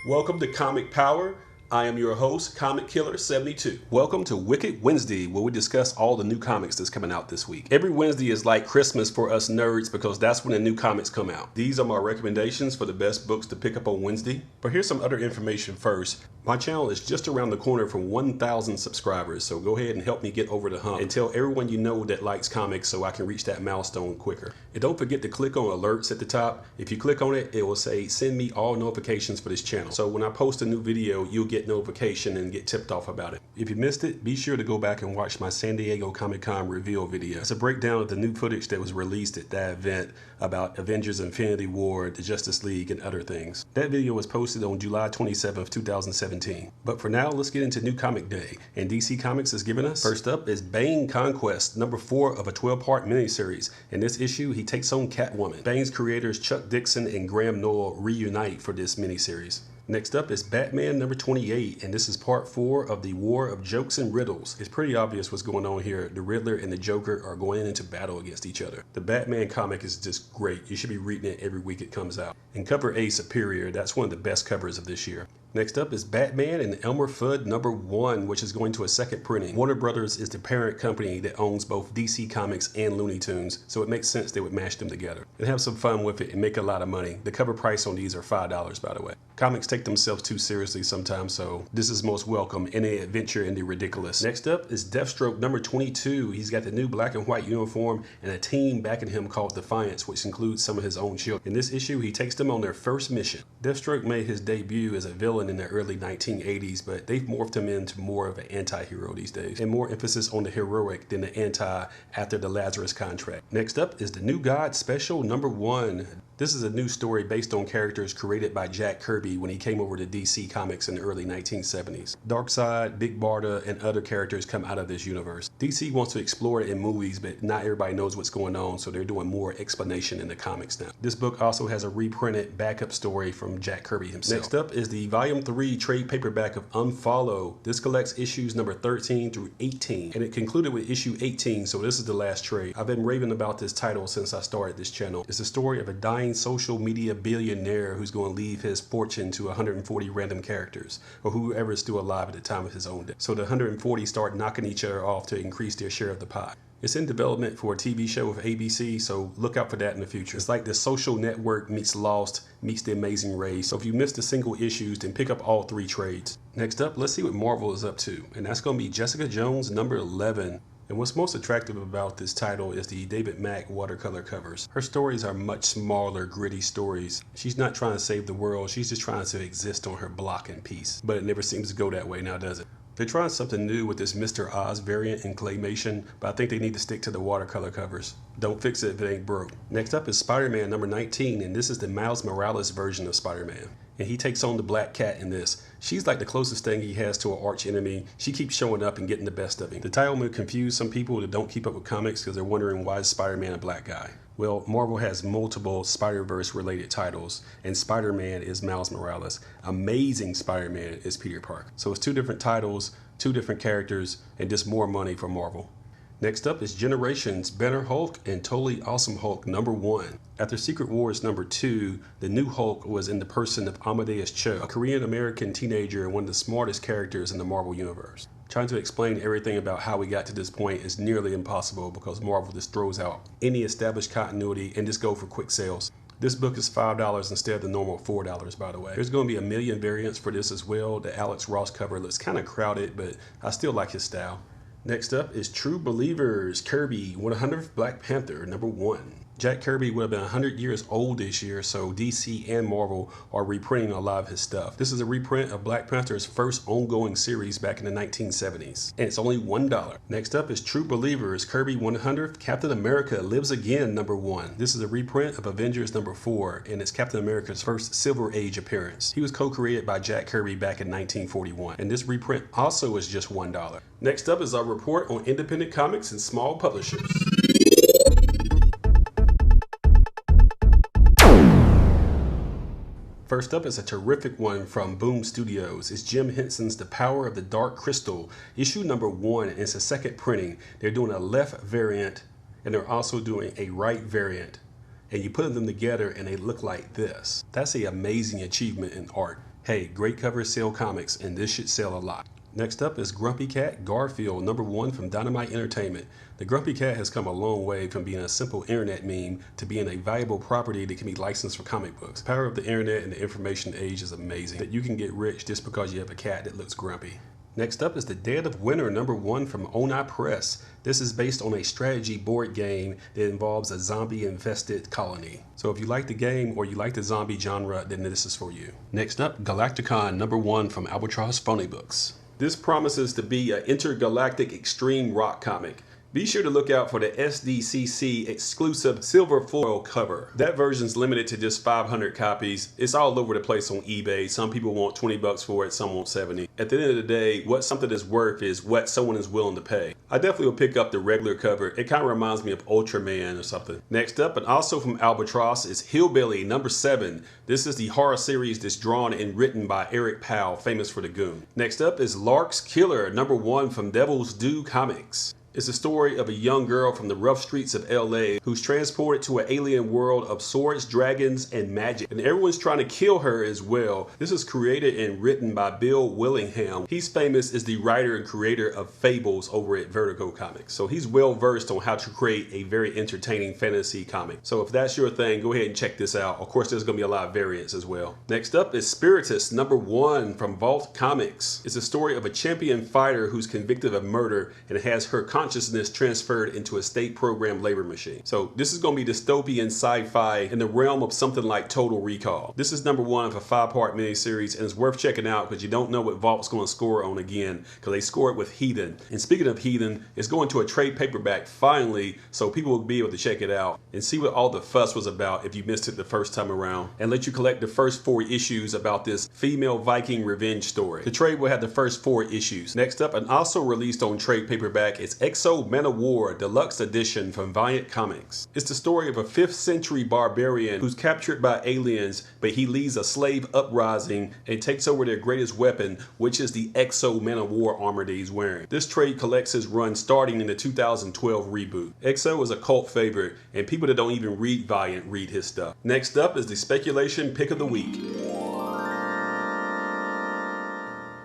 Welcome to Comic Power. I am your host, Comic Killer 72. Welcome to Wicked Wednesday, where we discuss all the new comics that's coming out this week. Every Wednesday is like Christmas for us nerds because that's when the new comics come out. These are my recommendations for the best books to pick up on Wednesday. But here's some other information first. My channel is just around the corner from 1,000 subscribers, so go ahead and help me get over the hump and tell everyone you know that likes comics so I can reach that milestone quicker. And don't forget to click on alerts at the top. If you click on it, it will say send me all notifications for this channel. So when I post a new video, you'll get notification and get tipped off about it. If you missed it, be sure to go back and watch my San Diego Comic-Con reveal video. It's a breakdown of the new footage that was released at that event about Avengers Infinity War, the Justice League, and other things. That video was posted on July 27th, 2017. But for now, let's get into New Comic Day. And DC Comics has given us, first up is Bane Conquest, number 4 of a 12-part miniseries. In this issue, he takes on Catwoman. Bane's creators Chuck Dixon and Graham Noel reunite for this miniseries. Next up is Batman number 28, and this is part 4 of the War of Jokes and Riddles. It's pretty obvious what's going on here. The Riddler and the Joker are going into battle against each other. The Batman comic is just great. You should be reading it every week it comes out. And cover A superior, that's one of the best covers of this year. Next up is Batman and Elmer Fudd number 1, which is going to a second printing. Warner Brothers is the parent company that owns both DC Comics and Looney Tunes, so it makes sense they would mash them together and have some fun with it and make a lot of money. The cover price on these are $5, by the way. Comics take themselves too seriously sometimes, so this is most welcome in an adventure in the ridiculous. Next up is Deathstroke number 22. He's got the new black and white uniform and a team backing him called Defiance, which includes some of his own children. In this issue, he takes them on their first mission. Deathstroke made his debut as a villain in the early 1980s, but they've morphed him into more of an anti-hero these days, and more emphasis on the heroic than the anti after the Lazarus contract. Next up is the New God Special number 1. This is a new story based on characters created by Jack Kirby when he came over to DC Comics in the early 1970s. Darkseid, Big Barda, and other characters come out of this universe. DC wants to explore it in movies, but not everybody knows what's going on, so they're doing more explanation in the comics now. This book also has a reprinted backup story from Jack Kirby himself. Next up is the Volume 3 trade paperback of Unfollow. This collects issues number 13 through 18, and it concluded with issue 18, so this is the last trade. I've been raving about this title since I started this channel. It's the story of a dying social media billionaire who's going to leave his fortune to 140 random characters, or whoever is still alive at the time of his own death. So the 140 start knocking each other off to increase their share of the pie. It's in development for a TV show with ABC, so look out for that in the future. It's like The Social Network meets Lost meets The Amazing Race. So if you missed the single issues, then pick up all 3 trades. Next up, let's see what Marvel is up to. And that's going to be Jessica Jones number 11. And what's most attractive about this title is the David Mack watercolor covers. Her stories are much smaller, gritty stories. She's not trying to save the world, she's just trying to exist on her block in peace. But it never seems to go that way now, does it? They're trying something new with this Mr. Oz variant in claymation, but I think they need to stick to the watercolor covers. Don't fix it if it ain't broke. Next up is Spider-Man number 19, and this is the Miles Morales version of Spider-Man. And he takes on the Black Cat in this. She's like the closest thing he has to an arch enemy. She keeps showing up and getting the best of him. The title may confuse some people that don't keep up with comics because they're wondering why is Spider-Man a black guy. Well, Marvel has multiple Spider-Verse related titles, and Spider-Man is Miles Morales. Amazing Spider-Man is Peter Parker. So it's 2 different titles, 2 different characters, and just more money for Marvel. Next up is Generations, Banner Hulk and Totally Awesome Hulk number 1. After Secret Wars number 2, the new Hulk was in the person of Amadeus Cho, a Korean-American teenager and one of the smartest characters in the Marvel Universe. Trying to explain everything about how we got to this point is nearly impossible because Marvel just throws out any established continuity and just go for quick sales. This book is $5 instead of the normal $4, by the way. There's going to be a million variants for this as well. The Alex Ross cover looks kind of crowded, but I still like his style. Next up is True Believers, Kirby, 100th Black Panther, number 1. Jack Kirby would have been 100 years old this year, so DC and Marvel are reprinting a lot of his stuff. This is a reprint of Black Panther's first ongoing series back in the 1970s, and it's only $1. Next up is True Believers, Kirby 100th Captain America Lives Again, number 1. This is a reprint of Avengers number 4, and it's Captain America's first Silver Age appearance. He was co-created by Jack Kirby back in 1941, and this reprint also is just $1. Next up is our report on independent comics and small publishers. First up is a terrific one from Boom Studios. It's Jim Henson's The Power of the Dark Crystal, issue number 1, and it's a second printing. They're doing a left variant, and they're also doing a right variant. And you put them together and they look like this. That's an amazing achievement in art. Hey, great covers sell comics, and this should sell a lot. Next up is Grumpy Cat Garfield, #1 from Dynamite Entertainment. The Grumpy Cat has come a long way from being a simple internet meme to being a valuable property that can be licensed for comic books. The power of the internet and the information age is amazing, that you can get rich just because you have a cat that looks grumpy. Next up is The Dead of Winter #1 from Onai Press. This is based on a strategy board game that involves a zombie-infested colony. So if you like the game or you like the zombie genre, then this is for you. Next up, Galacticon #1 from Albatross Phony Books. This promises to be an intergalactic extreme rock comic. Be sure to look out for the SDCC exclusive silver foil cover. That version's limited to just 500 copies. It's all over the place on eBay. Some people want 20 bucks for it, some want 70. At the end of the day, what something is worth is what someone is willing to pay. I definitely will pick up the regular cover. It kind of reminds me of Ultraman or something. Next up, and also from Albatross, is Hillbilly #7. This is the horror series that's drawn and written by Eric Powell, famous for The Goon. Next up is Larks Killer #1 from Devil's Due Comics. It's the story of a young girl from the rough streets of LA who's transported to an alien world of swords, dragons, and magic. And everyone's trying to kill her as well. This is created and written by Bill Willingham. He's famous as the writer and creator of Fables over at Vertigo Comics. So he's well versed on how to create a very entertaining fantasy comic. So if that's your thing, go ahead and check this out. Of course, there's going to be a lot of variants as well. Next up is Spiritus #1 from Vault Comics. It's a story of a champion fighter who's convicted of murder and has her consciousness transferred into a state program labor machine. So this is going to be dystopian sci-fi in the realm of something like Total Recall. This is #1 of a 5-part miniseries, and it's worth checking out because you don't know what Vault's going to score on again, because they score it with Heathen. And speaking of Heathen, it's going to a trade paperback finally, so people will be able to check it out and see what all the fuss was about if you missed it the first time around, and let you collect the first 4 issues about this female Viking revenge story. The trade will have the first 4 issues. Next up, and also released on trade paperback, is Exo Man of War Deluxe Edition from Valiant Comics. It's the story of a 5th century barbarian who's captured by aliens, but he leads a slave uprising and takes over their greatest weapon, which is the Exo Man of War armor that he's wearing. This trade collects his run starting in the 2012 reboot. Exo is a cult favorite, and people that don't even read Valiant read his stuff. Next up is the speculation pick of the week.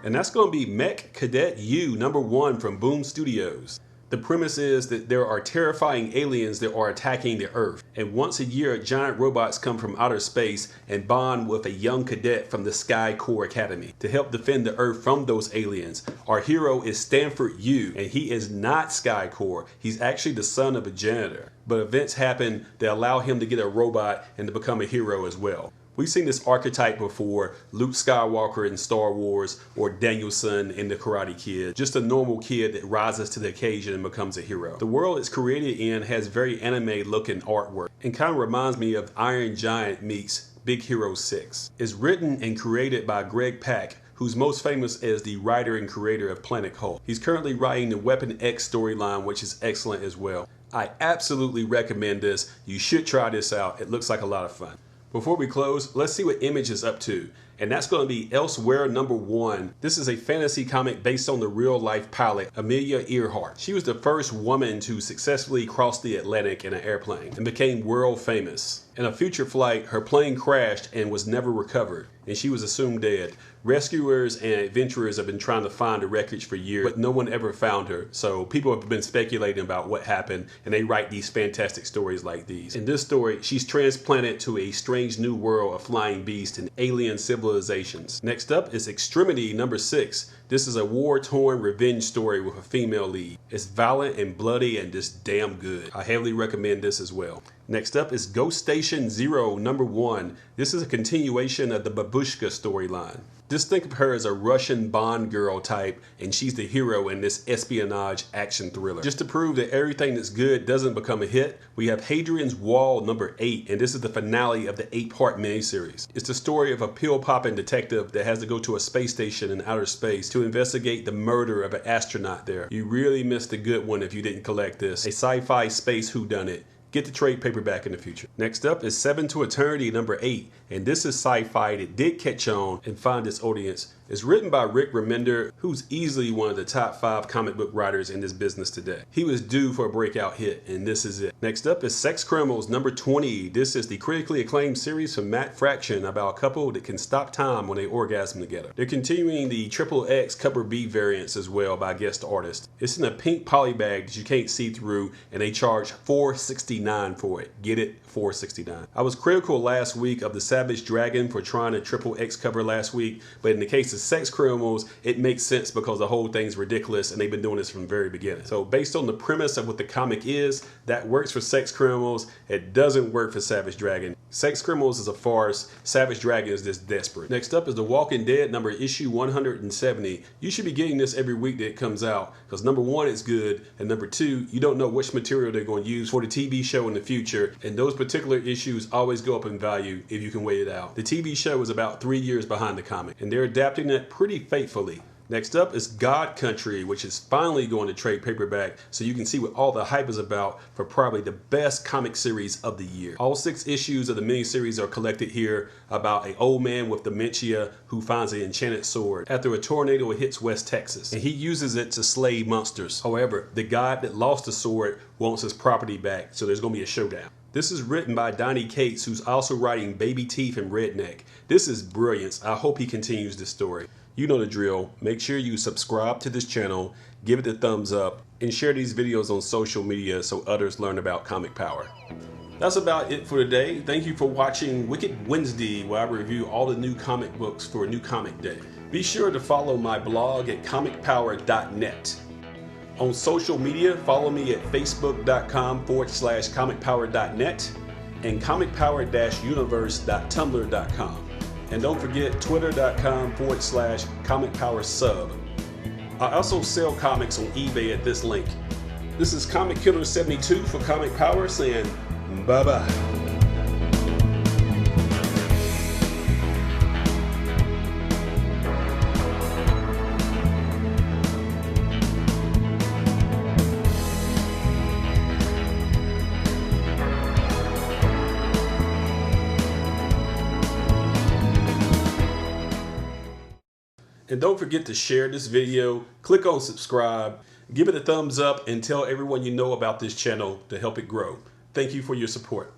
And that's going to be Mech Cadet Yu #1 from Boom Studios. The premise is that there are terrifying aliens that are attacking the Earth, and once a year giant robots come from outer space and bond with a young cadet from the Sky Corps Academy to help defend the Earth from those aliens. Our hero is Stanford Yu, and he is not Sky Corps. He's actually the son of a janitor. But events happen that allow him to get a robot and to become a hero as well. We've seen this archetype before, Luke Skywalker in Star Wars or Danielson in The Karate Kid, just a normal kid that rises to the occasion and becomes a hero. The world it's created in has very anime looking artwork and kind of reminds me of Iron Giant meets Big Hero 6. It's written and created by Greg Pak, who's most famous as the writer and creator of Planet Hulk. He's currently writing the Weapon X storyline, which is excellent as well. I absolutely recommend this. You should try this out. It looks like a lot of fun. Before we close, let's see what Image is up to. And that's going to be Elsewhere #1. This is a fantasy comic based on the real-life pilot, Amelia Earhart. She was the first woman to successfully cross the Atlantic in an airplane and became world famous. In a future flight, her plane crashed and was never recovered, and she was assumed dead. Rescuers and adventurers have been trying to find the wreckage for years, but no one ever found her. So people have been speculating about what happened, and they write these fantastic stories like these. In this story, she's transplanted to a strange new world of flying beasts and alien civilizations. Next up is Extremity #6. This is a war-torn revenge story with a female lead. It's violent and bloody and just damn good. I heavily recommend this as well. Next up is Ghost Station Zero #1. This is a continuation of the Babushka storyline. Just think of her as a Russian Bond girl type, and she's the hero in this espionage action thriller. Just to prove that everything that's good doesn't become a hit, we have Hadrian's Wall #8, and this is the finale of the 8-part miniseries. It's the story of a pill-popping detective that has to go to a space station in outer space to investigate the murder of an astronaut there. You really missed a good one if you didn't collect this. A sci-fi space whodunit. get the trade paperback in the future. Next up is 7 to Eternity #8, and this is sci-fi that did catch on and find its audience. It's written by Rick Remender, who's easily one of the top 5 comic book writers in this business today. He was due for a breakout hit, and this is it. Next up is Sex Criminals #20. This is the critically acclaimed series from Matt Fraction about a couple that can stop time when they orgasm together. They're continuing the XXX cover B variants as well by guest artists. It's in a pink poly bag that you can't see through, and they charge $4.69 for it. Get it? $4.69. I was critical last week of the Savage Dragon for trying a XXX cover last week, but in the case of Sex Criminals, it makes sense because the whole thing's ridiculous and they've been doing this from the very beginning. So based on the premise of what the comic is, that works for Sex Criminals. It doesn't work for Savage Dragon. Sex Criminals is a farce. Savage Dragon is just desperate. Next up is The Walking Dead issue 170. You should be getting this every week that it comes out because #1, it's good, and #2, you don't know which material they're going to use for the TV show in the future, and those particular issues always go up in value if you can wait it out. The TV show is about 3 years behind the comic, and they're adapting it pretty faithfully. Next up is God Country, which is finally going to trade paperback, so you can see what all the hype is about for probably the best comic series of the year. All 6 issues of the miniseries are collected here about an old man with dementia who finds an enchanted sword after a tornado hits West Texas, and he uses it to slay monsters. However, the guy that lost the sword wants his property back, so there's going to be a showdown. This is written by Donnie Cates, who's also writing Baby Teeth and Redneck. This is brilliance. I hope he continues this story. You know the drill. Make sure you subscribe to this channel, give it a thumbs up, and share these videos on social media so others learn about comic power. That's about it for today. Thank you for watching Wicked Wednesday, where I review all the new comic books for a new comic day. Be sure to follow my blog at comicpower.net. On social media, follow me at facebook.com/comicpower.net and comicpower-universe.tumblr.com. And don't forget twitter.com/comicpowersub. I also sell comics on eBay at this link. This is Comic Killer 72 for Comic Power saying bye-bye. And don't forget to share this video, click on subscribe, give it a thumbs up, and tell everyone you know about this channel to help it grow. Thank you for your support.